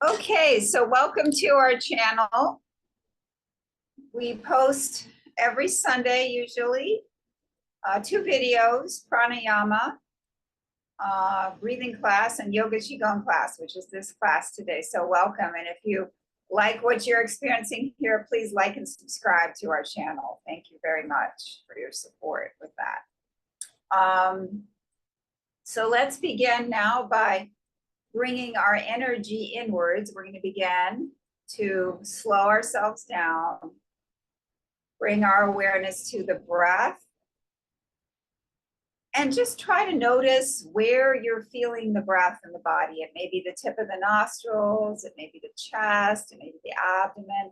Okay, so welcome to our channel. We post every Sunday, usually, two videos, pranayama, breathing class, and yoga qigong class, which is this class today. So welcome. And if you like what you're experiencing here, please like and subscribe to our channel. Thank you very much for your support with that. So let's begin now by bringing our energy inwards. We're going to begin to slow ourselves down, bring our awareness to the breath, and just try to notice where you're feeling the breath in the body. It may be the tip of the nostrils, it may be the chest, it may be the abdomen.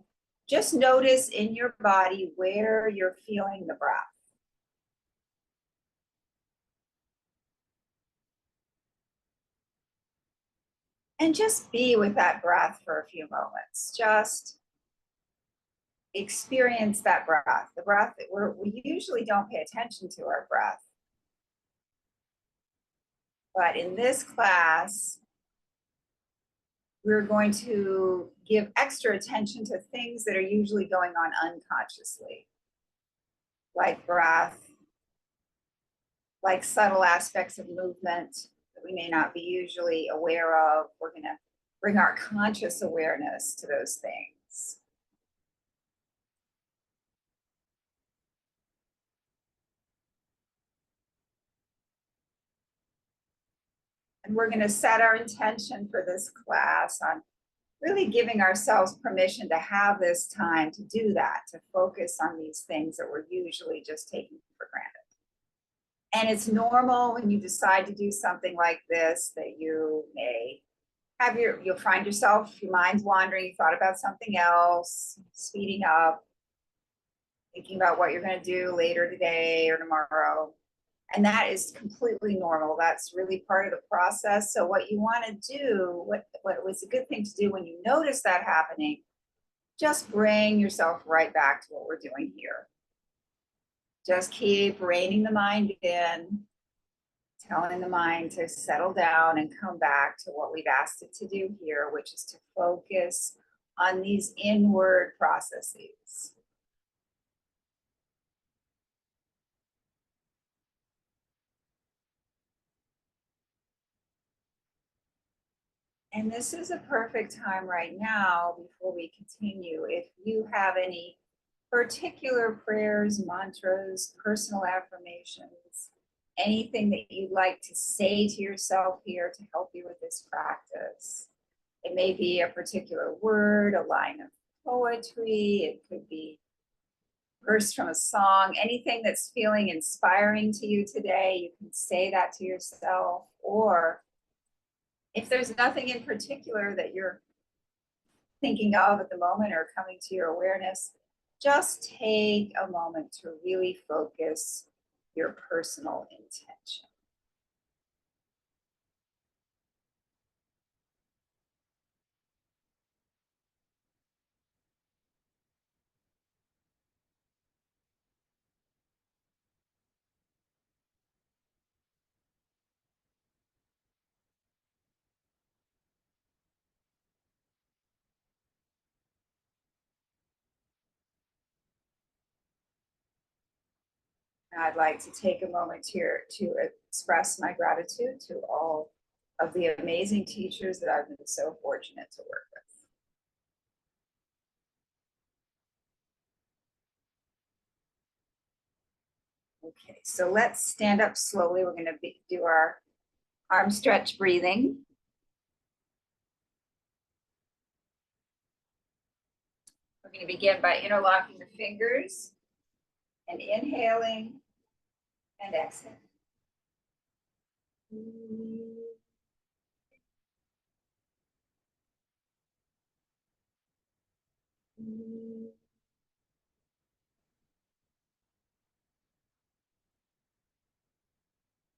Just notice in your body where you're feeling the breath. And just be with that breath for a few moments. Just experience that breath. The breath that we usually don't pay attention to our breath. But in this class, we're going to give extra attention to things that are usually going on unconsciously, like breath, like subtle aspects of movement that we may not be usually aware of. We're going to bring our conscious awareness to those things. And we're going to set our intention for this class on really giving ourselves permission to have this time to do that, to focus on these things that we're usually just taking for granted. And it's normal when you decide to do something like this that you may have you'll find yourself, your mind's wandering, you thought about something else, speeding up, thinking about what you're going to do later today or tomorrow. And that is completely normal. That's really part of the process. So what you want to do, what was a good thing to do when you notice that happening, just bring yourself right back to what we're doing here. Just keep reining the mind in, telling the mind to settle down and come back to what we've asked it to do here, which is to focus on these inward processes. And this is a perfect time right now, before we continue, if you have any particular prayers, mantras, personal affirmations, anything that you'd like to say to yourself here to help you with this practice. It may be a particular word, a line of poetry, it could be a verse from a song, anything that's feeling inspiring to you today, you can say that to yourself. Or if there's nothing in particular that you're thinking of at the moment or coming to your awareness, just take a moment to really focus your personal intention. I'd like to take a moment here to express my gratitude to all of the amazing teachers that I've been so fortunate to work with. Okay, so let's stand up slowly. We're going to do our arm stretch breathing. We're going to begin by interlocking the fingers and inhaling and exhaling.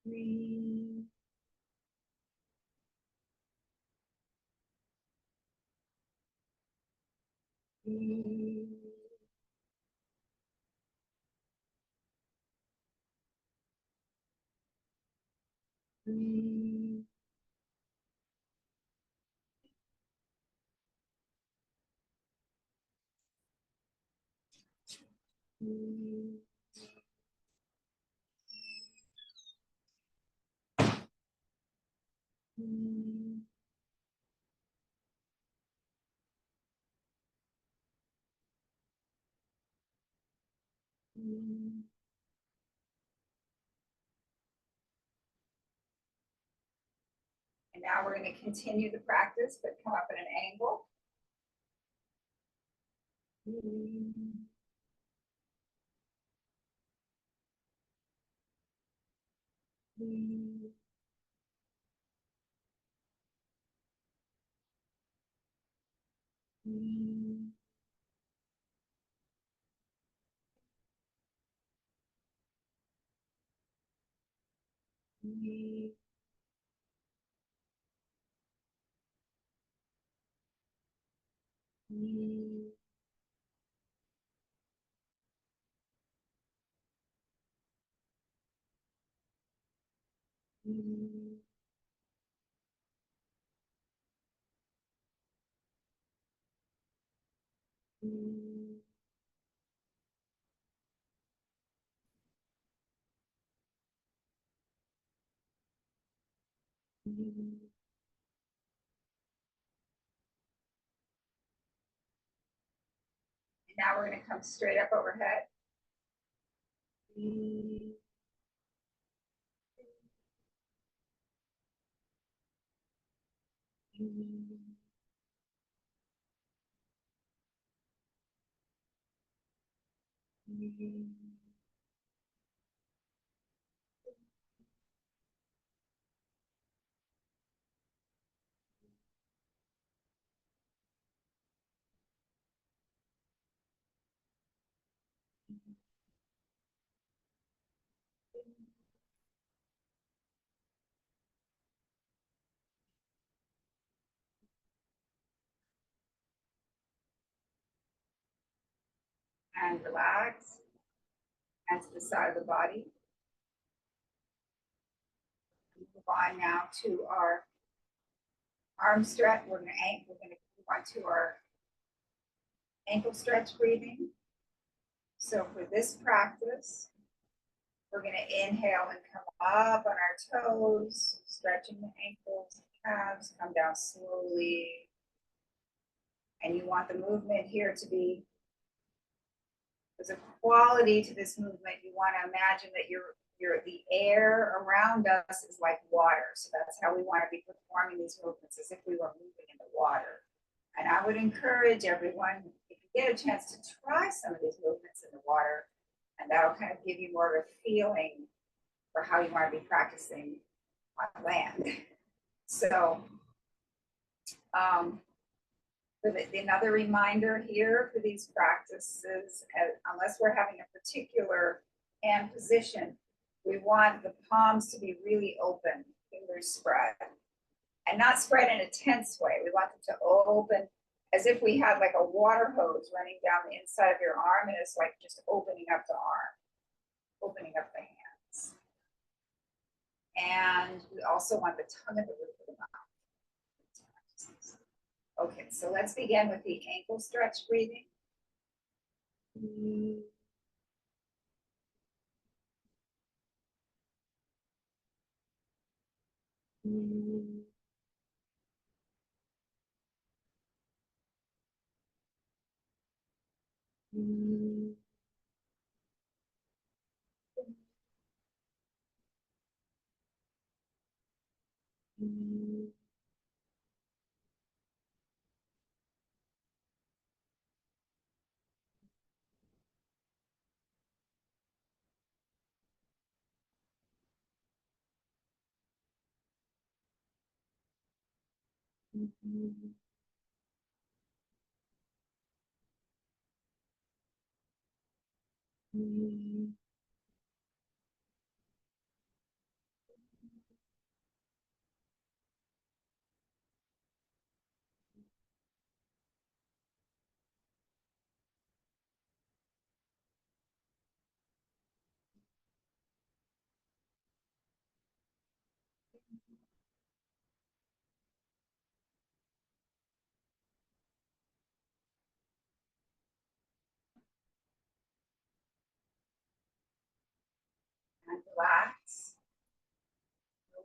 Breathe. Breathe. Breathe. And now we're going to continue the practice, but come up at an angle. Now we're going to come straight up overhead. And relax. And to the side of the body. Move on now to our arm stretch. We're going to move on to our ankle stretch breathing. So for this practice, we're going to inhale and come up on our toes, stretching the ankles, calves, come down slowly. And you want the movement here to be, there's a quality to this movement. You want to imagine that the air around us is like water. So that's how we want to be performing these movements, as if we were moving in the water. And I would encourage everyone, if you get a chance, to try some of these movements in the water, and that'll kind of give you more of a feeling for how you want to be practicing on land. So another reminder here for these practices, unless we're having a particular hand position, we want the palms to be really open, fingers spread, and not spread in a tense way. We want them to open as if we had like a water hose running down the inside of your arm, and it's like just opening up the arm, opening up the hands. And we also want the tongue at the roof of the mouth. Okay, so let's begin with the ankle stretch breathing.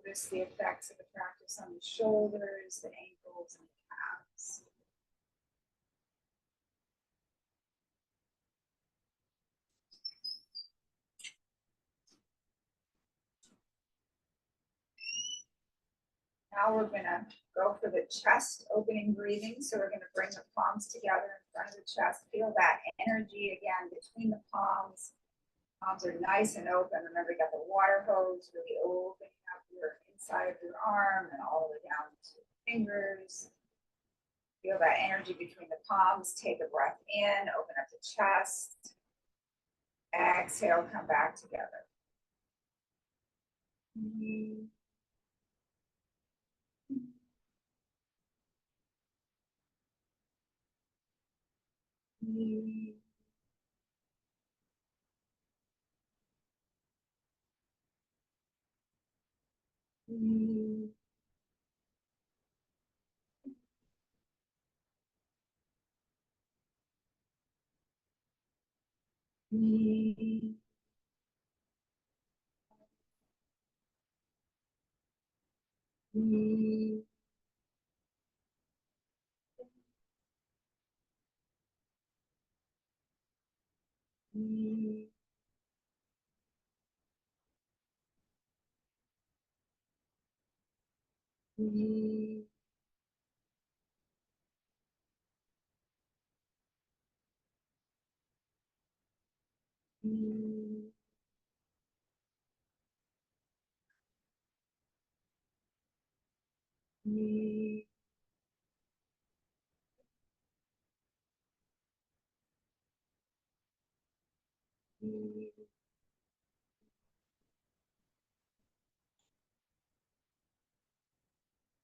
Notice the effects of the practice on the shoulders, the ankles, and the calves. Now we're going to go for the chest opening breathing. So we're going to bring the palms together in front of the chest. Feel that energy again between the palms. Palms are nice and open. Remember, you got the water hose really opening up your inside of your arm and all the way down to the fingers. Feel that energy between the palms. Take a breath in, open up the chest. Exhale, come back together.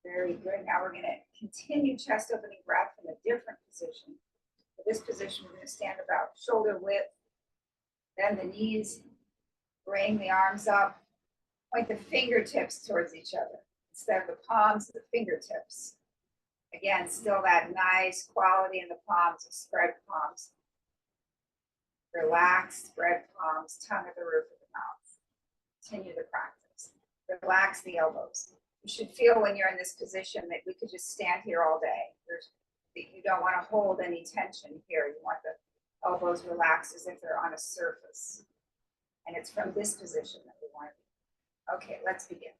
Very good. Now we're going to continue chest opening breath in a different position. For this position, we're going to stand about shoulder width, bend the knees, bring the arms up, point the fingertips towards each other instead of the palms to the fingertips. Again, still that nice quality in the palms of spread palms. Relaxed, spread palms, tongue at the roof of the mouth. Continue the practice. Relax the elbows. You should feel when you're in this position that we could just stand here all day. You don't want to hold any tension here. You want the elbows relaxed as if they're on a surface. And it's from this position that we want to be. Okay, let's begin.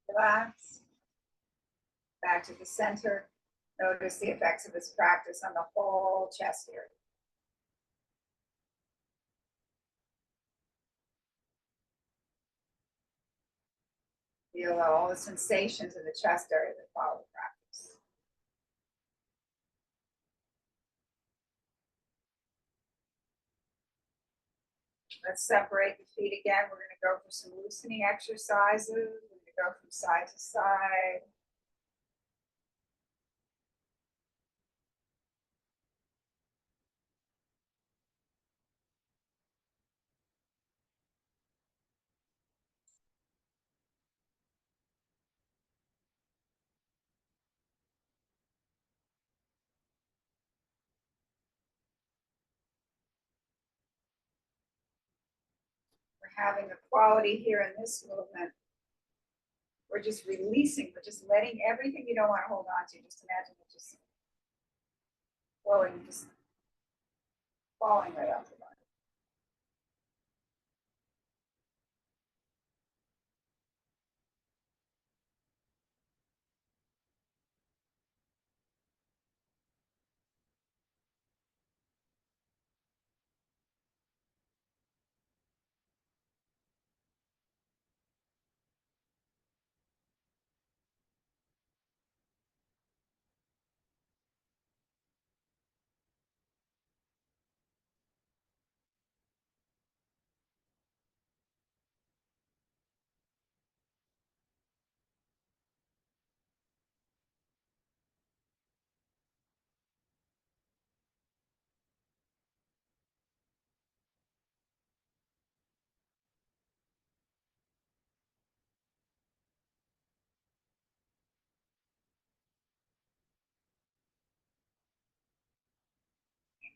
Relax. Back to the center. Notice the effects of this practice on the whole chest area. Feel all the sensations in the chest area that follow the practice. Let's separate the feet again. We're going to go for some loosening exercises. We're going to go from side to side. having a quality here in this movement. We're just releasing, we're just letting everything you don't want to hold on to. Just imagine it just flowing, just falling right off the body.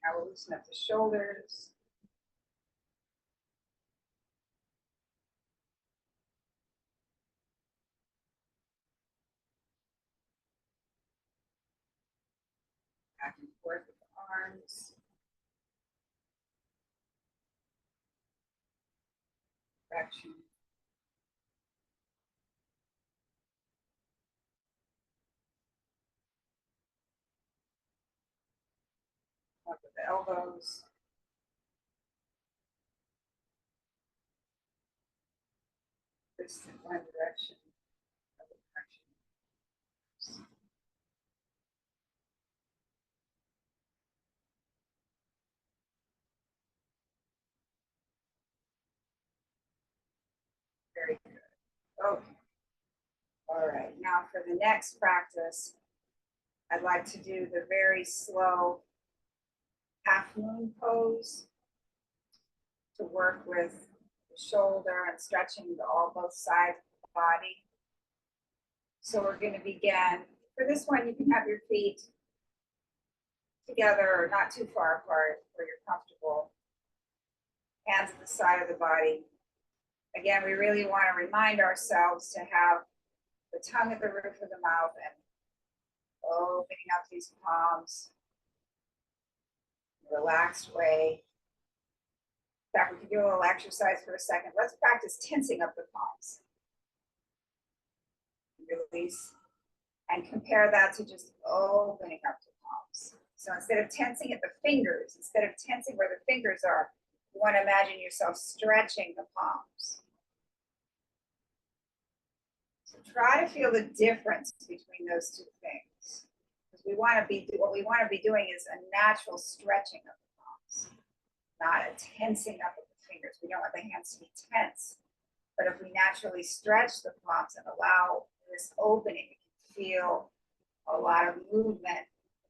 Now we'll loosen up the shoulders. Back and forth with the arms. Direction. Up with the elbows. Wrist in one direction. Other direction. Very good. Okay. All right. Now for the next practice, I'd like to do the very slow half moon pose to work with the shoulder and stretching both sides of the body. So we're going to begin. For this one, you can have your feet together or not too far apart where you're comfortable. Hands at the side of the body. Again, we really want to remind ourselves to have the tongue at the roof of the mouth and opening up these palms in a relaxed way. In fact, we can do a little exercise for a second. Let's practice tensing up the palms. Release and compare that to just opening up the palms. So instead of tensing at the fingers, instead of tensing where the fingers are, you want to imagine yourself stretching the palms. So try to feel the difference between those two things. Because what we want to be doing is a natural stretching of the palms, not a tensing up of the fingers. We don't want the hands to be tense. But if we naturally stretch the palms and allow this opening, we can feel a lot of movement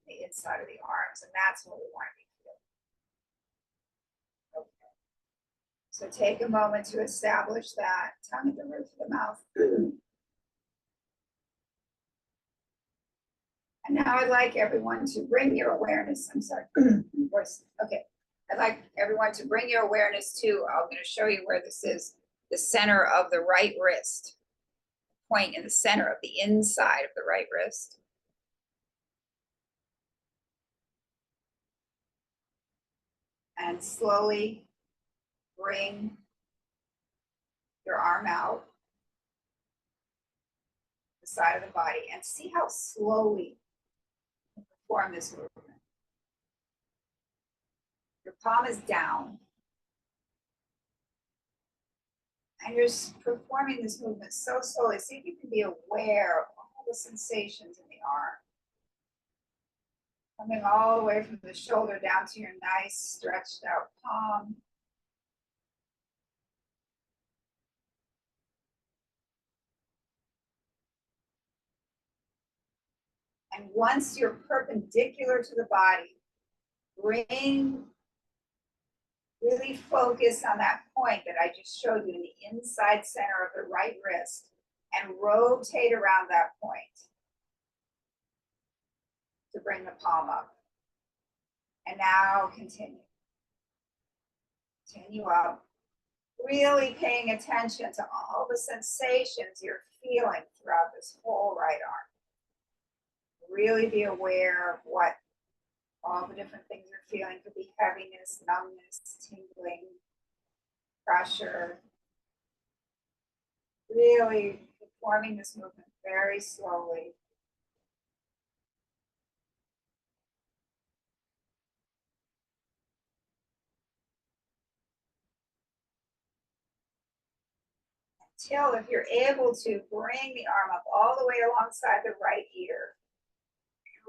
in the inside of the arms, and that's what we want to be feeling. Okay. So take a moment to establish that. Tongue at the roof of the mouth. And now I'd like everyone to bring your awareness. I'm sorry. Okay. I'd like everyone to bring your awareness to, I'm going to show you where this is, the center of the right wrist. Point in the center of the inside of the right wrist. And slowly bring your arm out the side of the body and see how slowly you perform this movement. Your palm is down. And you're performing this movement so slowly. See if you can be aware of all the sensations in the arm. Coming all the way from the shoulder down to your nice stretched out palm. And once you're perpendicular to the body, really focus on that point that I just showed you in the inside center of the right wrist and rotate around that point to bring the palm up. And now continue. Continue up. Really paying attention to all the sensations you're feeling throughout this whole right arm. Really be aware of what all the different things you're feeling. Could be heaviness, numbness, tingling, pressure. Really performing this movement very slowly. Until, if you're able to, bring the arm up all the way alongside the right ear.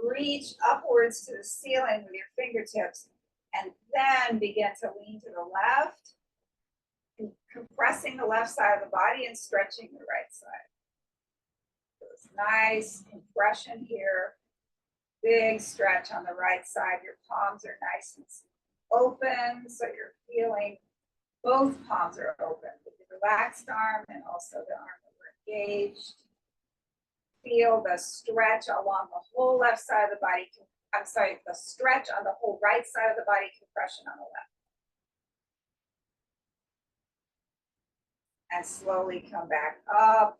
Reach upwards to the ceiling with your fingertips, and then begin to lean to the left, compressing the left side of the body and stretching the right side. So it's nice compression here, big stretch on the right side. Your palms are nice and open, so you're feeling both palms are open with the relaxed arm and also the arm that we're engaged. Feel the stretch along the whole left side of the body. I'm sorry, the stretch on the whole right side of the body, compression on the left. And slowly come back up.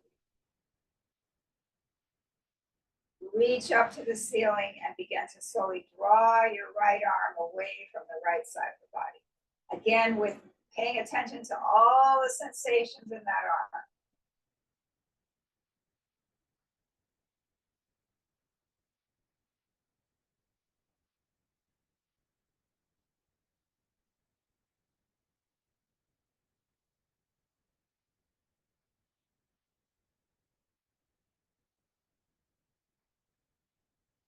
Reach up to the ceiling and begin to slowly draw your right arm away from the right side of the body. Again, with paying attention to all the sensations in that arm.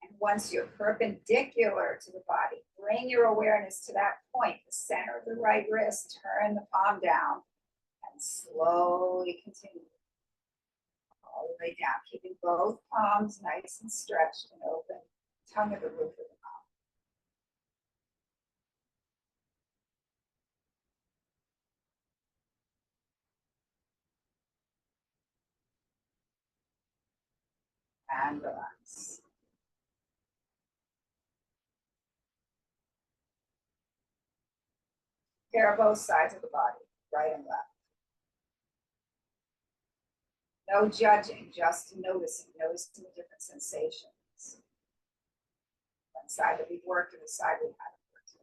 And once you're perpendicular to the body, bring your awareness to that point, the center of the right wrist, turn the palm down, and slowly continue all the way down, keeping both palms nice and stretched and open, tongue at the roof of the mouth, and relax. Compare both sides of the body, right and left. No judging, just noticing the different sensations. One side that we've worked and the side we haven't worked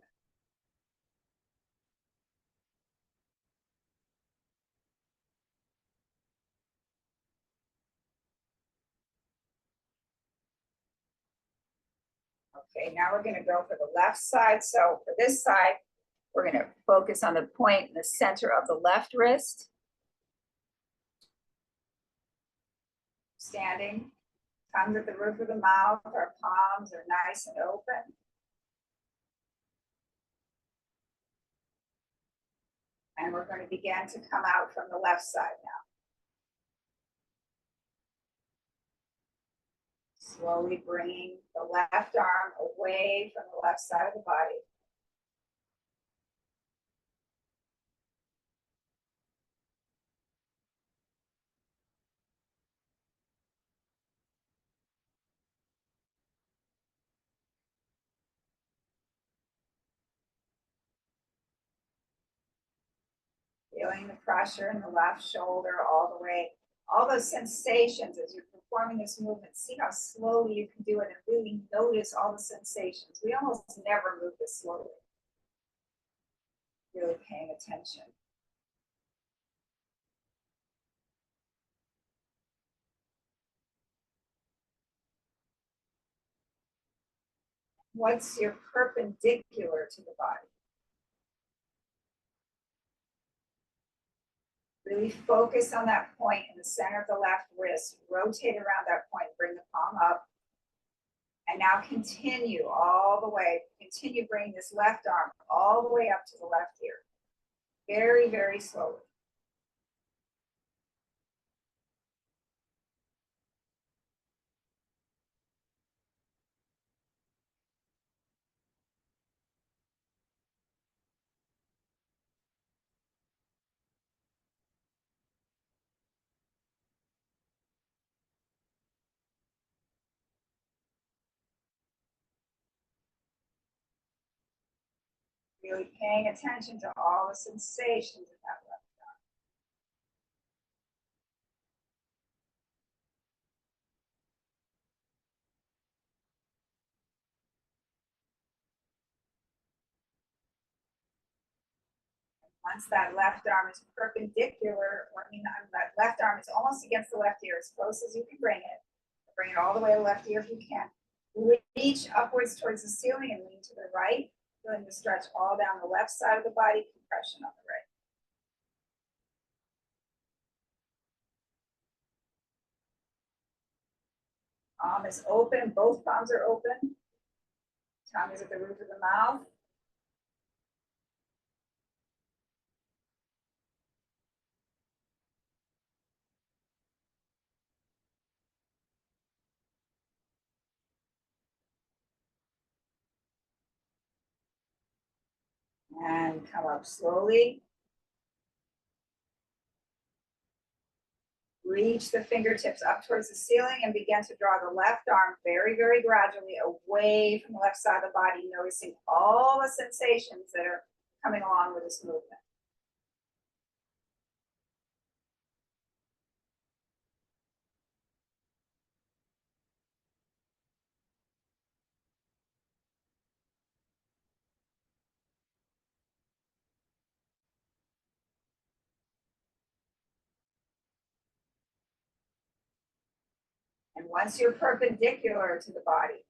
with. Okay, now we're going to go for the left side. So for this side, we're going to focus on the point in the center of the left wrist. Standing, tongue at the roof of the mouth, our palms are nice and open. And we're going to begin to come out from the left side now. Slowly bringing the left arm away from the left side of the body. Feeling the pressure in the left shoulder all the way, all those sensations as you're performing this movement. See how slowly you can do it and really notice all the sensations. We almost never move this slowly. Really paying attention. Once you're perpendicular to the body, really focus on that point in the center of the left wrist. Rotate around that point, bring the palm up. And now continue all the way. Continue bringing this left arm all the way up to the left ear. Very, very slowly. Really paying attention to all the sensations in that left arm. Once that left arm is perpendicular, or I mean, that left arm is almost against the left ear, as close as you can bring it. Bring it all the way to the left ear if you can. Reach upwards towards the ceiling and lean to the right, feeling the stretch all down the left side of the body, compression on the right. Palm is open, both palms are open. Tongue is at the roof of the mouth. And come up slowly. Reach the fingertips up towards the ceiling and begin to draw the left arm very, very gradually away from the left side of the body, noticing all the sensations that are coming along with this movement. And once you're perpendicular to the body,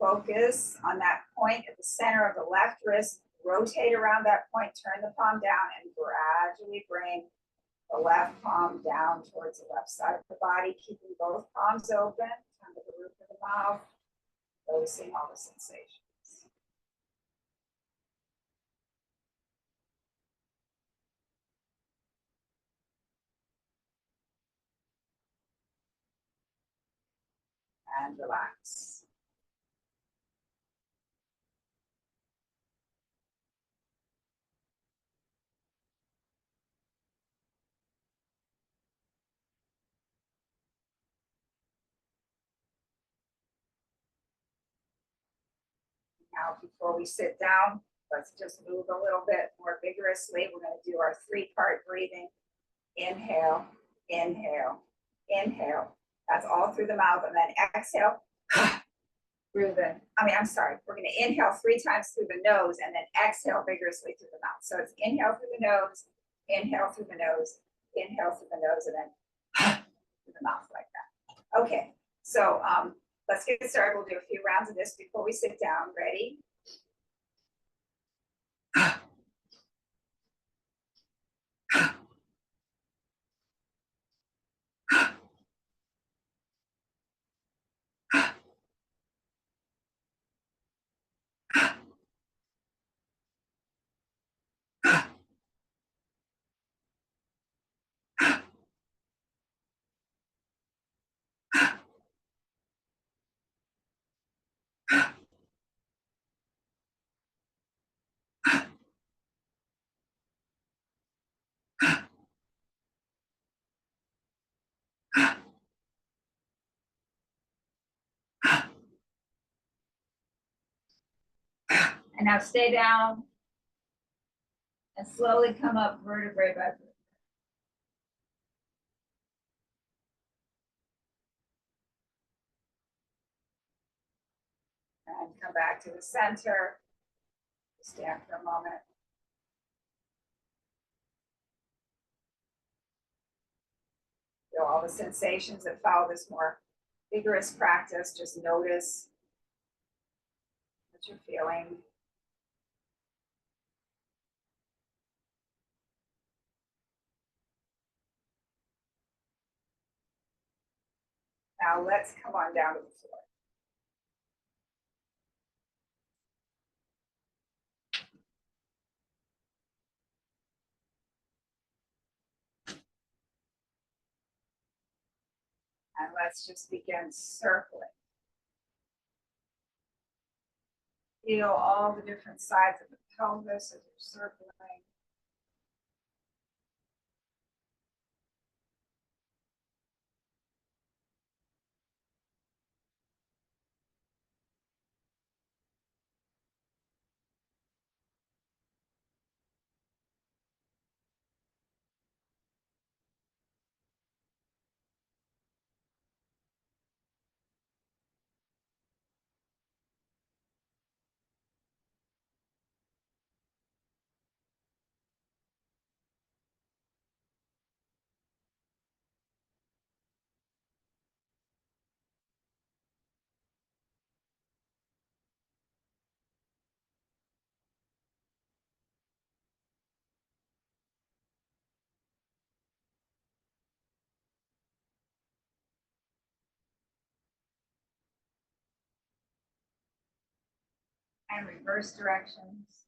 focus on that point at the center of the left wrist, rotate around that point, turn the palm down, and gradually bring the left palm down towards the left side of the body, keeping both palms open, tongue to the roof of the mouth, noticing all the sensations. And relax. Now, before we sit down, let's just move a little bit more vigorously. We're going to do our 3-part breathing. Inhale, inhale, inhale. That's all through the mouth. And then exhale through the, we're going to inhale 3 times through the nose and then exhale vigorously through the mouth. So it's inhale through the nose, inhale through the nose, inhale through the nose, and then through the mouth like that. Okay, so let's get started. We'll do a few rounds of this before we sit down. Ready? And now stay down and slowly come up vertebrae by vertebrae. And come back to the center. Stand for a moment. Feel all the sensations that follow this more vigorous practice. Just notice what you're feeling. Now let's come on down to the floor. And let's just begin circling. Feel all the different sides of the pelvis as you're circling. and reverse directions.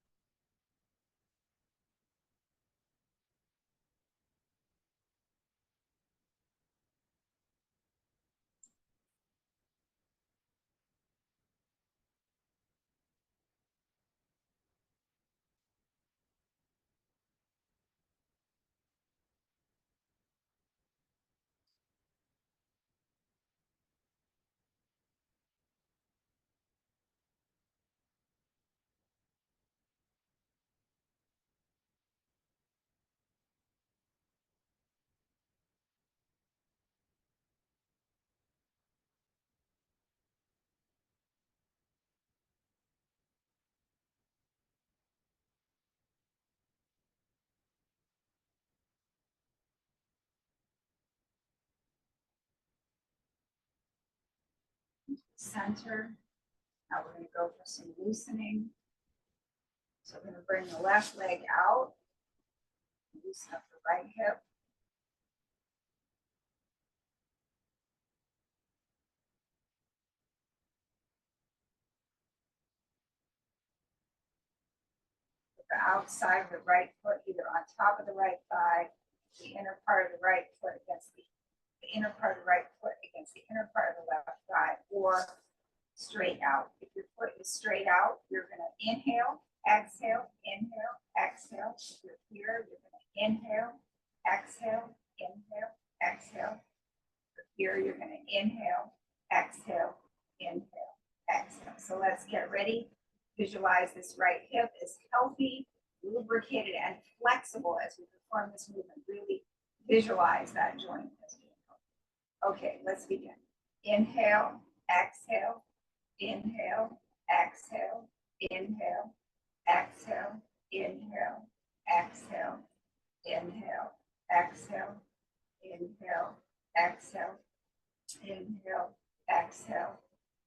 Center. Now we're going to go for some loosening. So we're going to bring the left leg out, loosen up the right hip. Put the outside of the right foot either on top of the right thigh, the inner part of the right foot against the inner part of the right foot against the inner part of the left thigh, or straight out. If your foot is straight out, you're going to inhale, exhale, inhale, exhale. If you're here, you're going to inhale, exhale, inhale, exhale. If you're here, you're going to inhale, exhale, inhale, exhale. So let's get ready. Visualize this right hip is healthy, lubricated, and flexible as we perform this movement. Really visualize that joint as we go. Okay, let's begin. Inhale, exhale, inhale, exhale, inhale, exhale, inhale, exhale, inhale, exhale, inhale, exhale, inhale, exhale,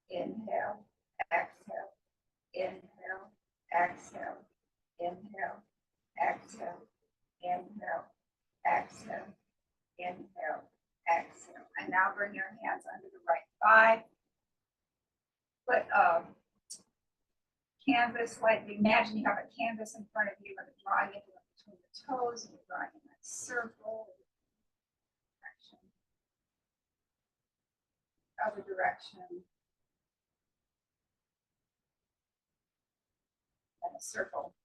inhale, exhale, inhale, exhale, inhale, exhale, inhale, exhale, inhale, exhale. And now bring your hands under the right thigh. Put canvas, like imagine you have a canvas in front of you and drawing it between the toes, and you're drawing in that circle. Direction. Other direction. And a circle.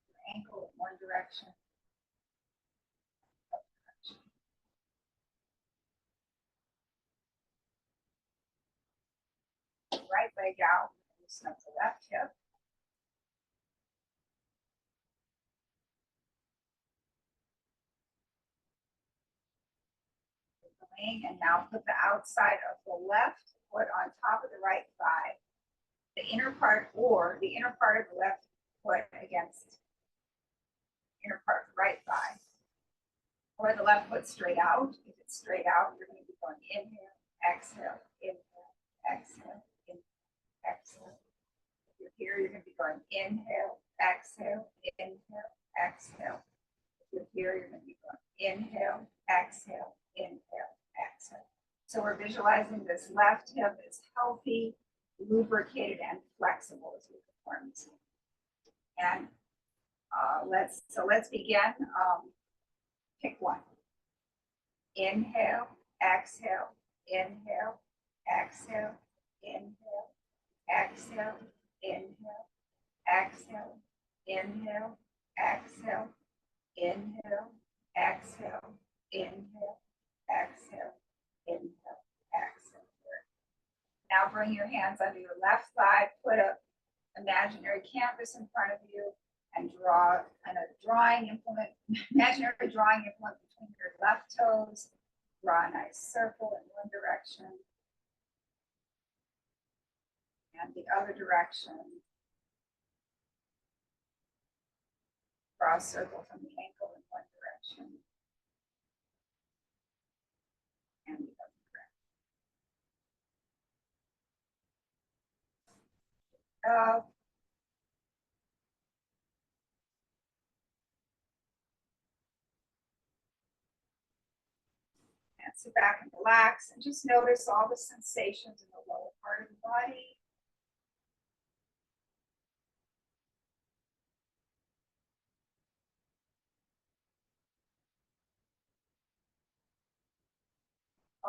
Your ankle in one direction. Other direction. Right leg out, loosen up the left hip. And now put the outside of the left foot on top of the right thigh, the inner part or the inner part of the left foot against the inner part of the right thigh, or the left foot straight out. If it's straight out, you're going to be going inhale, exhale, inhale, exhale, inhale, exhale. If you're here, you're going to be going inhale, exhale, inhale, exhale. If you're here, you're going to be going inhale, exhale, inhale, exhale. So we're visualizing this left hip is healthy, lubricated, and flexible as we perform this. And let's begin. Pick one. Inhale, exhale, inhale, exhale, inhale, exhale, inhale, exhale, inhale, exhale, inhale, exhale, inhale, exhale, inhale, exhale. Now bring your hands under your left thigh, put an imaginary canvas in front of you, and draw a drawing implement, imaginary drawing implement between your left toes. Draw a nice circle in one direction and the other direction. Draw a circle from the ankle in one direction and the other direction. And sit back and relax and just notice all the sensations in the lower part of the body.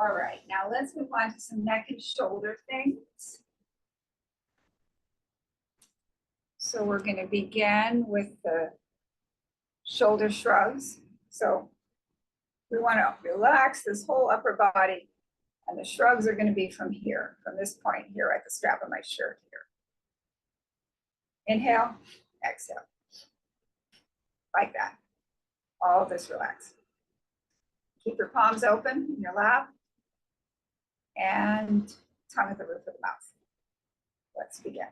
All right, now let's move on to some neck and shoulder things. So we're going to begin with the shoulder shrugs. So we want to relax this whole upper body, and the shrugs are going to be from here, from this point here at the strap of my shirt here. Inhale, exhale, like that. All of this relax. Keep your palms open in your lap and tongue at the roof of the mouth. Let's begin.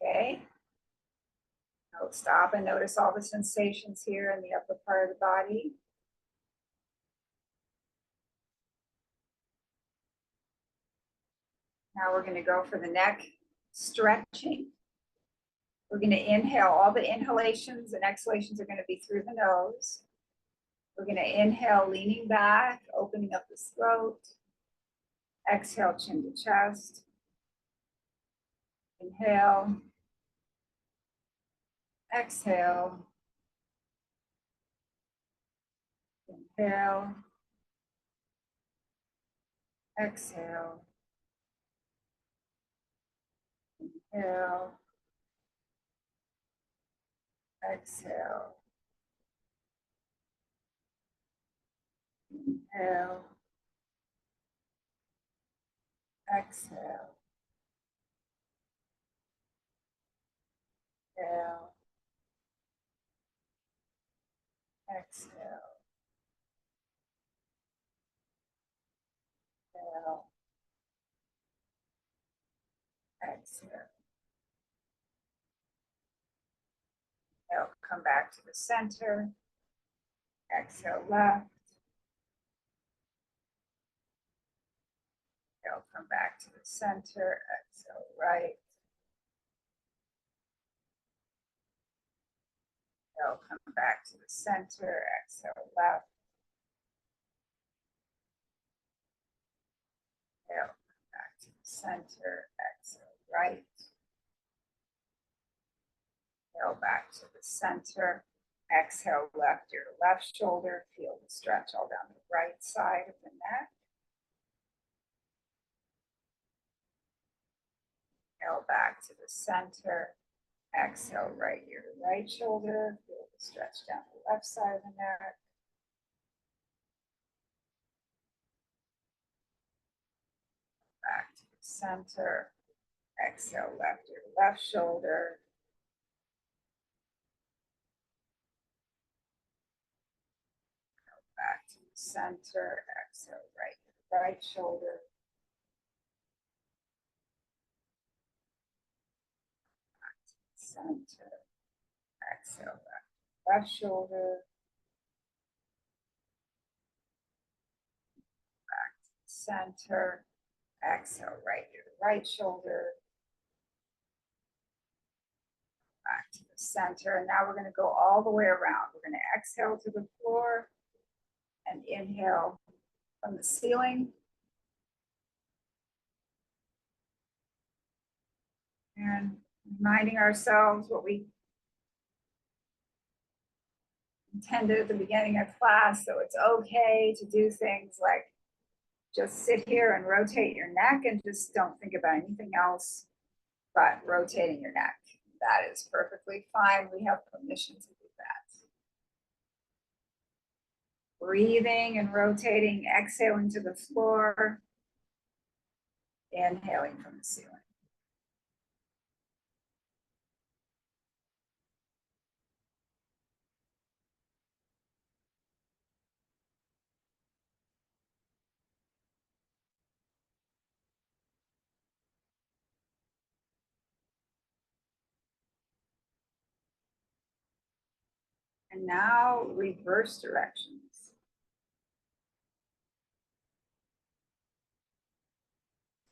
Okay. Now stop and notice all the sensations here in the upper part of the body. Now we're going to go for the neck stretching. We're going to inhale. All the inhalations and exhalations are going to be through the nose. We're going to inhale, leaning back, opening up the throat. Exhale, chin to chest. Inhale. Exhale. Inhale. Exhale. Inhale. Exhale. Inhale. Exhale. Inhale. Exhale. Inhale. Exhale. Inhale. Come back to the center. Exhale left. Inhale. Come back to the center. Exhale right. Inhale. Come back to the center. Exhale left. Inhale. Come back to the center. Exhale right. Inhale back to the center. Exhale, left your left shoulder. Feel the stretch all down the right side of the neck. Inhale back to the center. Exhale, right your right shoulder. Feel the stretch down the left side of the neck. Back to the center. Exhale, left your left shoulder. Back to the center. Exhale, right your right shoulder. Back to the center. Exhale, left shoulder. Back to the center. Exhale, right your right shoulder. Back to the center. And now we're going to go all the way around. We're going to exhale to the floor and inhale from the ceiling. And reminding ourselves what we intended at the beginning of class. So it's okay to do things like just sit here and rotate your neck and just don't think about anything else but rotating your neck. That is perfectly fine. We have permission to do that. Breathing and rotating, exhaling to the floor, inhaling from the ceiling. And now reverse directions.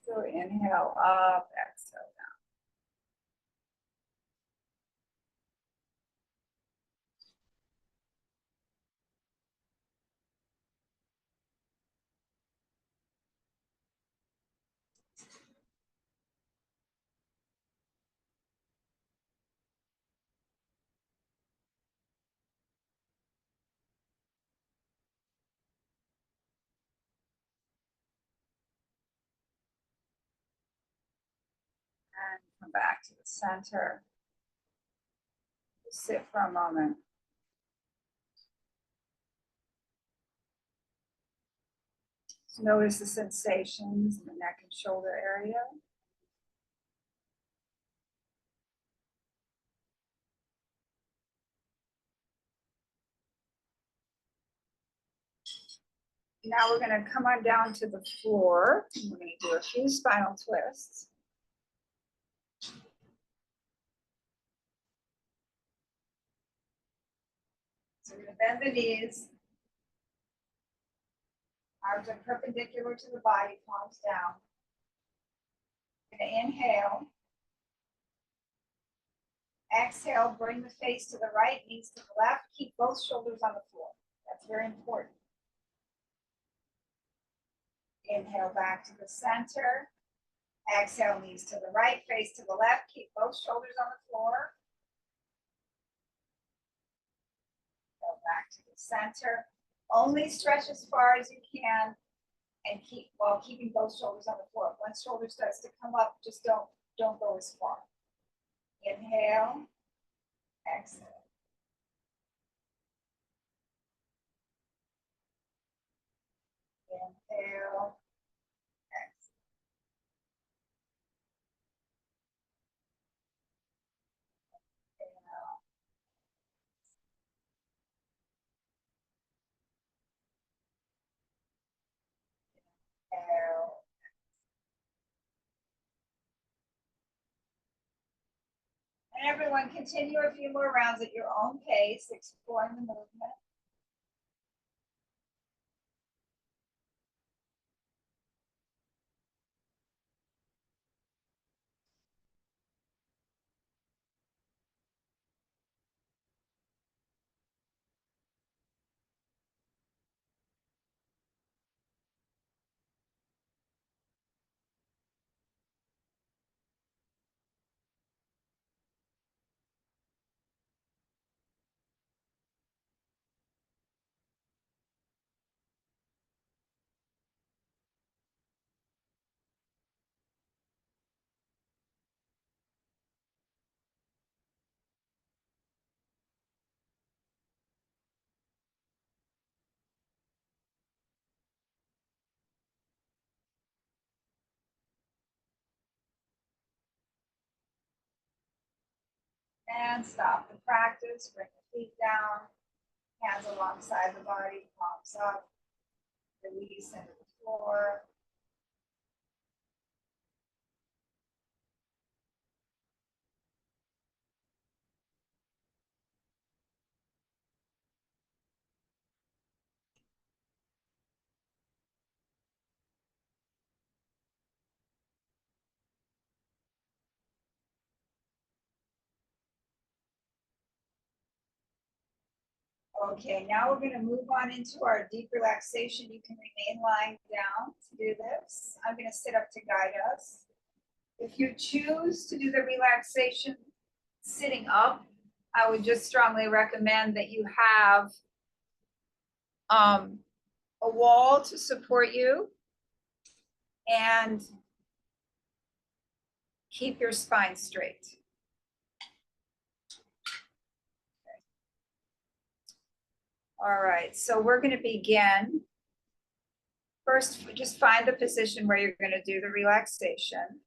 So inhale up, exhale down. And come back to the center. Just sit for a moment. Just notice the sensations in the neck and shoulder area. Now we're going to come on down to the floor. We're going to do a few spinal twists. So we're going to bend the knees. Arms are perpendicular to the body, palms down. We're going to inhale. Exhale, bring the face to the right, knees to the left. Keep both shoulders on the floor. That's very important. Inhale back to the center. Exhale, knees to the right, face to the left. Keep both shoulders on the floor. Go back to the center. Only stretch as far as you can and keep while keeping both shoulders on the floor. If one shoulder starts to come up, just don't go as far. Inhale. Exhale. Inhale. Exhale. Inhale. And everyone, continue a few more rounds at your own pace, exploring the movement. And stop the practice. Bring the feet down, hands alongside the body, palms up, release into the floor. Okay, now we're going to move on into our deep relaxation. You can remain lying down to do this. I'm going to sit up to guide us. If you choose to do the relaxation sitting up, I would just strongly recommend that you have a wall to support you and keep your spine straight. All right, so we're going to begin. First, just find the position where you're going to do the relaxation.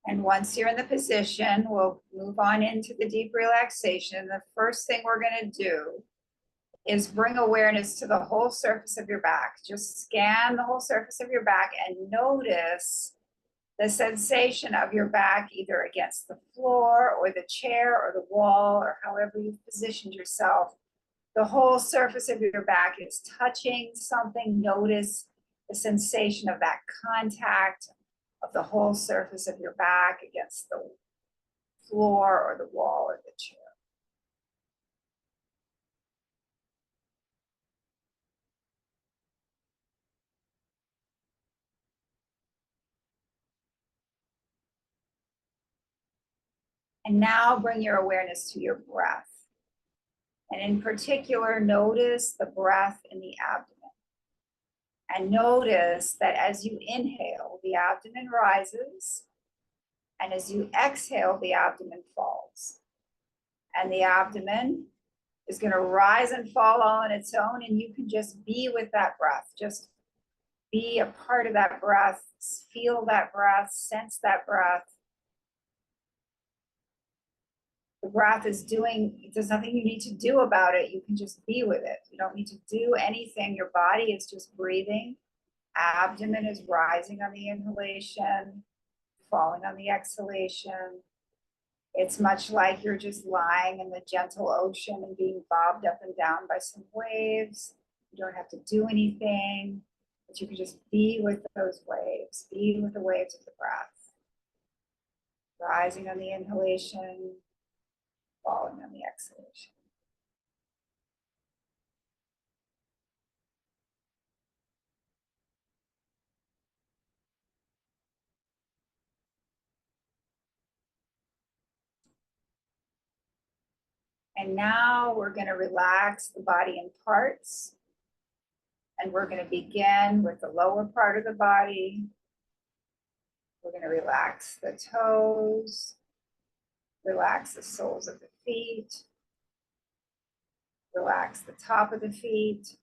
And once you're in the position, we'll move on into the deep relaxation. The first thing we're going to do is bring awareness to the whole surface of your back. Just scan the whole surface of your back and notice The sensation of your back either against the floor or the chair or the wall or however you've positioned yourself. The whole surface of your back is touching something. Notice the sensation of that contact of the whole surface of your back against the floor or the wall or the chair. And now bring your awareness to your breath. And in particular, notice the breath in the abdomen. And notice that as you inhale, the abdomen rises. And as you exhale, the abdomen falls. And the abdomen is going to rise and fall all on its own. And you can just be with that breath. Just be a part of that breath. Feel that breath. Sense that breath. The breath is doing, there's nothing you need to do about it. You can just be with it. You don't need to do anything. Your body is just breathing. Abdomen is rising on the inhalation, falling on the exhalation. It's much like you're just lying in the gentle ocean and being bobbed up and down by some waves. You don't have to do anything, but you can just be with those waves, be with the waves of the breath. Rising on the inhalation, falling on the exhalation. And now we're going to relax the body in parts. And we're going to begin with the lower part of the body. We're going to relax the toes, relax the soles of the feet, relax the top of the feet,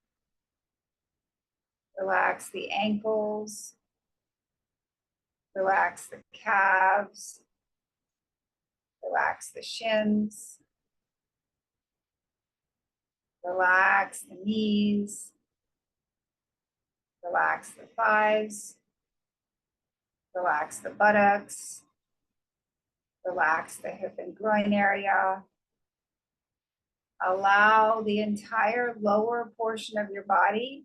relax the ankles, relax the calves, relax the shins, relax the knees, relax the thighs, relax the buttocks, relax the hip and groin area. Allow the entire lower portion of your body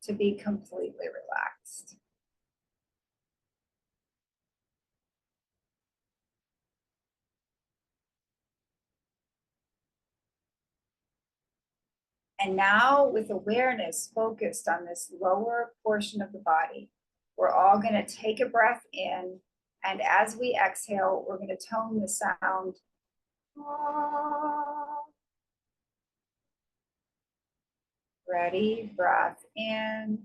to be completely relaxed. And now, with awareness focused on this lower portion of the body, we're all going to take a breath in. And as we exhale, we're going to tone the sound. Ready? Breath in.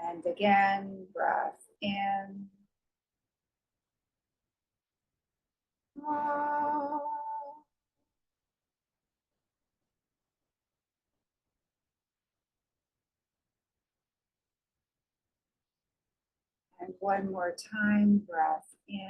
And again, breath in. And one more time, breath in.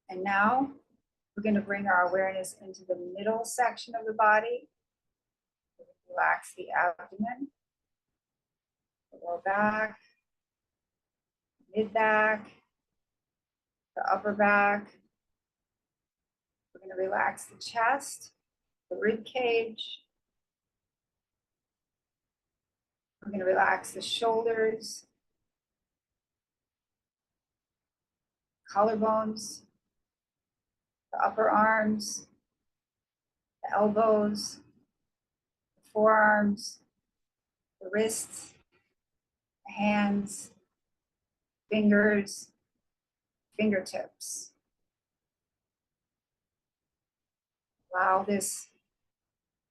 And now we're going to bring our awareness into the middle section of the body. Relax the abdomen, the lower back, mid back, the upper back. We're going to relax the chest, the rib cage. We're going to relax the shoulders, collarbones, the upper arms, the elbows, the forearms, the wrists, the hands, fingers, fingertips. Allow this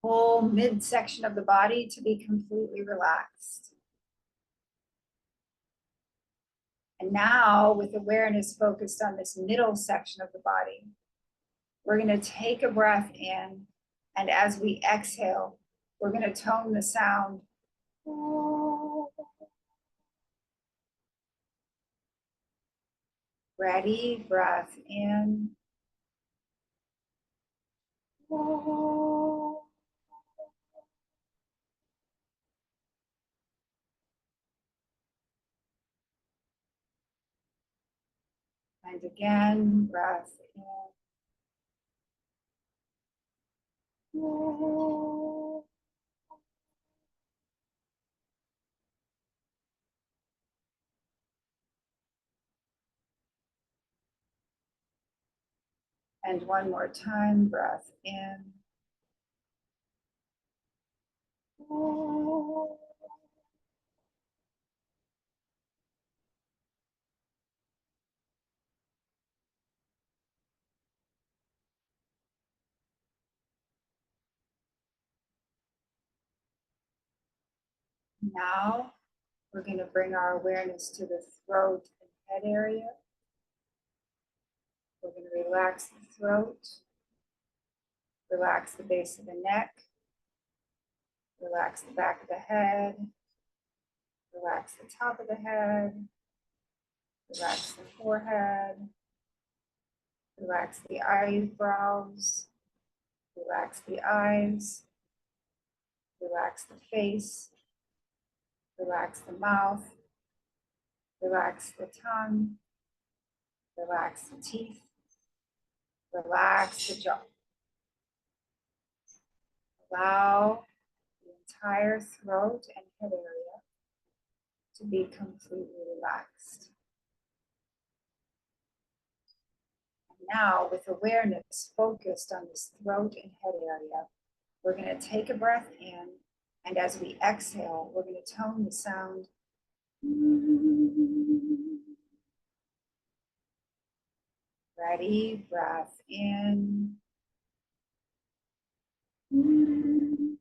whole midsection of the body to be completely relaxed. And now, with awareness focused on this middle section of the body, we're going to take a breath in, and as we exhale, we're going to tone the sound. Ready, breath in. And again, breath in. And one more time, breath in. Now, we're going to bring our awareness to the throat and head area. We're going to relax the throat, relax the base of the neck, relax the back of the head, relax the top of the head, relax the forehead, relax the eyebrows, relax the eyes, relax the face, relax the mouth, relax the tongue, relax the teeth, relax the jaw. Allow the entire throat and head area to be completely relaxed. And now, with awareness focused on this throat and head area, we're going to take a breath in, and as we exhale, we're going to tone the sound. Ready, breath in. And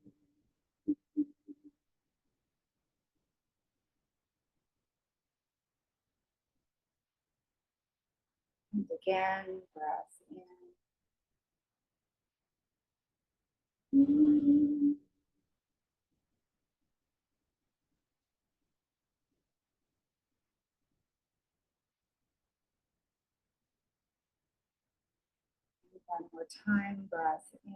again, breath in. One more time, breath in.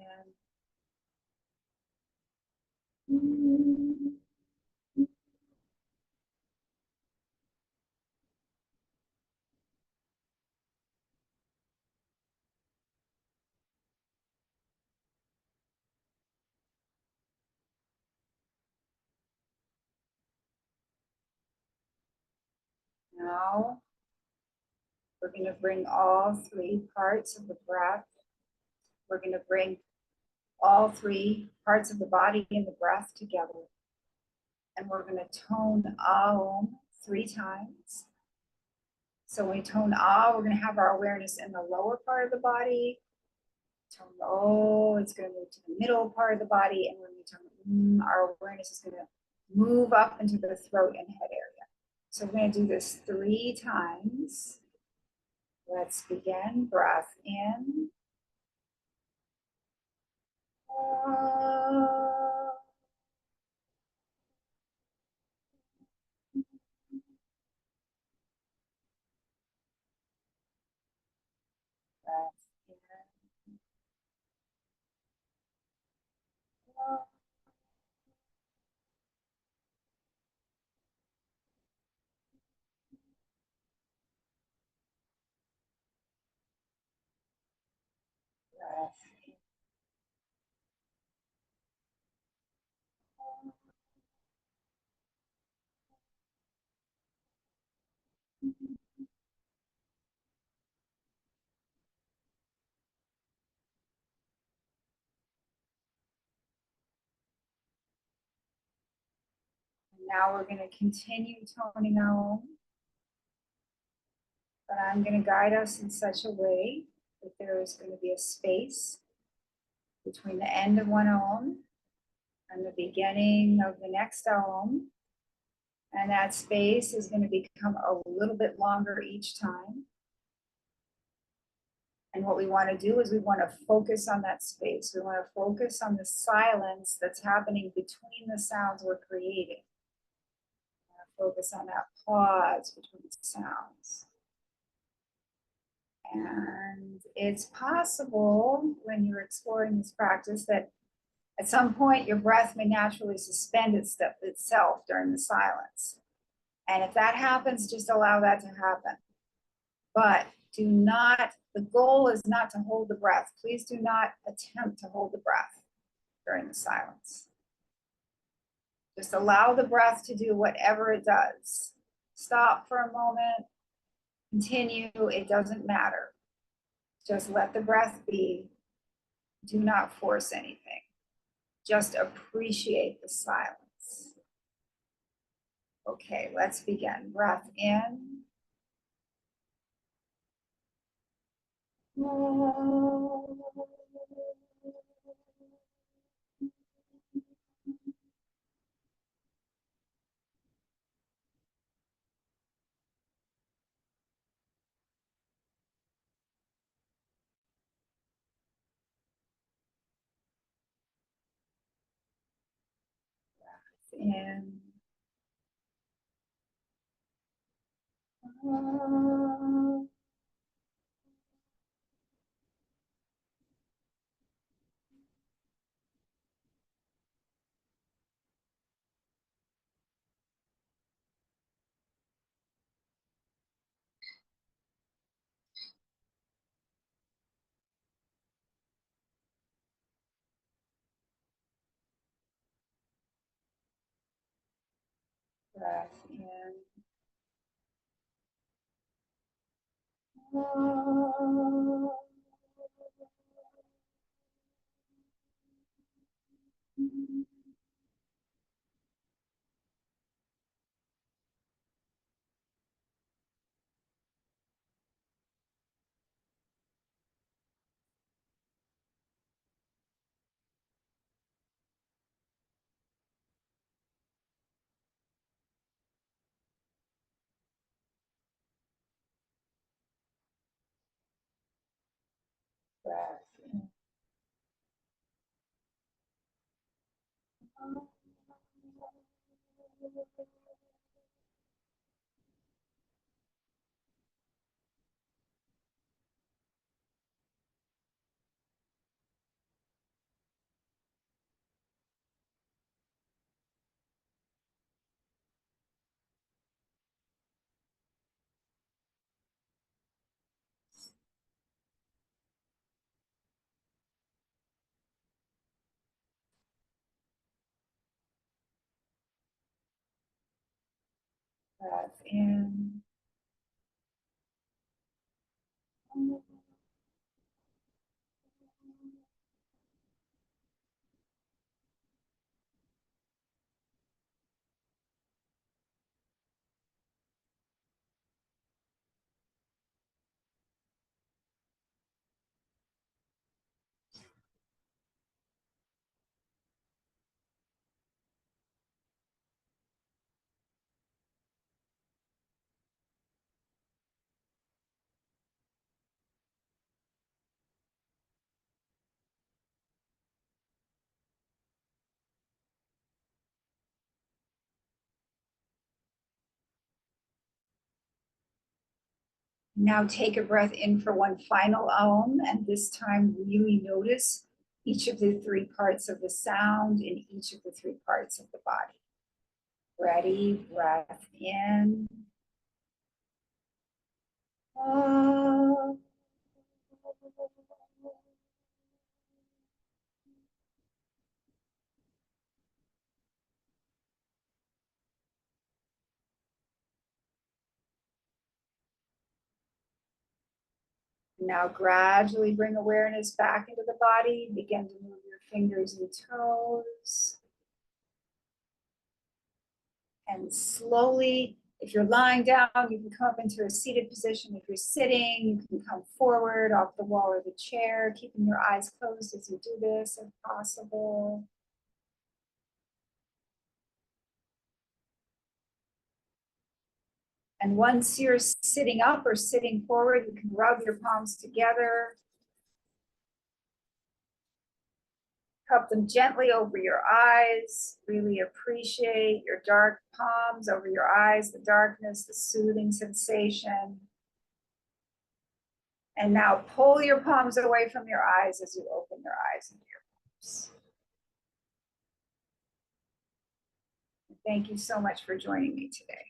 Now, we're going to bring all three parts of the breath. We're going to bring all three parts of the body and the breath together. And we're going to tone Aum 3 times. So when we tone Ah, we're going to have our awareness in the lower part of the body. Tone O, it's going to move to the middle part of the body. And when we tone our awareness is going to move up into the throat and head area. So we're going to do this 3 times. Let's begin. Breath in. Breath in. Breath in. Now we're going to continue toning Aum, but I'm going to guide us in such a way that there is going to be a space between the end of one Aum and the beginning of the next Aum. And that space is going to become a little bit longer each time. And what we want to do is we want to focus on that space. We want to focus on the silence that's happening between the sounds we're creating. We want to focus on that pause between the sounds. And it's possible when you're exploring this practice that at some point your breath may naturally suspend itself during the silence. And if that happens, just allow that to happen. But do not, the goal is not to hold the breath. Please do not attempt to hold the breath during the silence. Just allow the breath to do whatever it does. Stop for a moment, continue, it doesn't matter. Just let the breath be. Do not force anything. Just appreciate the silence. Okay, let's begin. Breath in. In. Breath in. Breath in. Breath in. Now take a breath in for one final and this time really notice each of the three parts of the sound in each of the three parts of the body. Ready, breath in. Now gradually bring awareness back into the body. Begin to move your fingers and toes. And slowly, if you're lying down, you can come up into a seated position. If you're sitting, you can come forward off the wall or the chair, keeping your eyes closed as you do this if possible. And once you're sitting up or sitting forward, you can rub your palms together. Cup them gently over your eyes. Really appreciate your dark palms over your eyes, the darkness, the soothing sensation. And now pull your palms away from your eyes as you open your eyes into your palms. Thank you so much for joining me today.